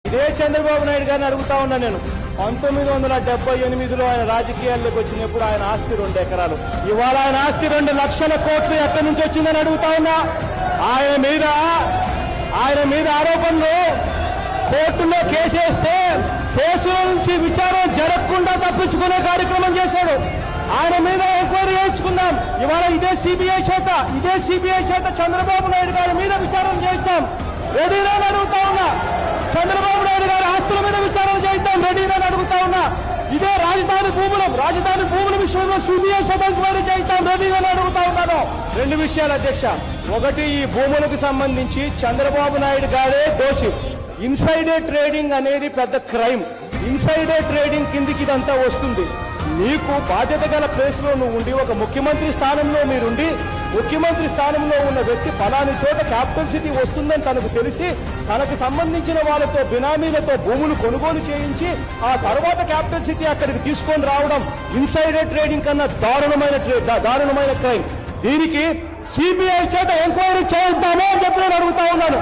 ఇదే చంద్రబాబు నాయుడు గారిని అడుగుతా ఉన్నా నేను. 1978లో ఆయన రాజకీయాల్లోకి వచ్చినప్పుడు ఆయన ఆస్తి 2 ఎకరాలు. ఇవాళ ఆయన ఆస్తి 2 లక్షల కోట్లు ఎక్కడి నుంచి వచ్చిందని అడుగుతా ఉన్నా. ఆయన మీద ఆరోపణలు కోర్టులో కేసేస్తే కేసుల నుంచి విచారణ జరగకుండా తప్పించుకునే కార్యక్రమం చేశాడు. ఆయన మీద ఎంక్వైరీ చేయించుకుందాం. ఇవాళ ఇదే సిబిఐ చేత చంద్రబాబు నాయుడు గారి మీద విచారణ చేయించాం. రెడీనా అడుగుతా ఉన్నా. చంద్రబాబు నాయుడు గారి ఆస్తుల మీద విచారణ చేయిద్దాం. రెడీనా అడుగుతా ఉన్నా. ఇదే రాజధాని భూముల విషయంలో సిబిఐ చేత ఎంక్వైరీ చేయిద్దాం. రెడీనా అడుగుతా ఉన్నాను. 2 విషయాలు అధ్యక్ష. ఒకటి, ఈ భూములకు సంబంధించి చంద్రబాబు నాయుడు గారే దోషి. ఇన్సైడర్ ట్రేడింగ్ అనేది పెద్ద క్రైమ్. ఇన్సైడర్ ట్రేడింగ్ కిందికి ఇదంతా వస్తుంది. నీకు బాధ్యత గల ప్లేస్ లో నువ్వు ఉండి, ఒక ముఖ్యమంత్రి స్థానంలో మీరుండి, ముఖ్యమంత్రి స్థానంలో ఉన్న వ్యక్తి ఫలాని చోట క్యాపిటల్ సిటీ వస్తుందని తనకు తెలిసి తనకు సంబంధించిన వాళ్ళతో బినామీలతో భూములు కొనుగోలు చేయించి ఆ తర్వాత క్యాపిటల్ సిటీ అక్కడికి తీసుకొని రావడం ఇన్సైడర్ ట్రేడింగ్ కన్నా దారుణమైన క్రైమ్. దీనికి సిబిఐ చేత ఎంక్వైరీ చేద్దామో అని చెప్పి నేను అడుగుతా ఉన్నాను.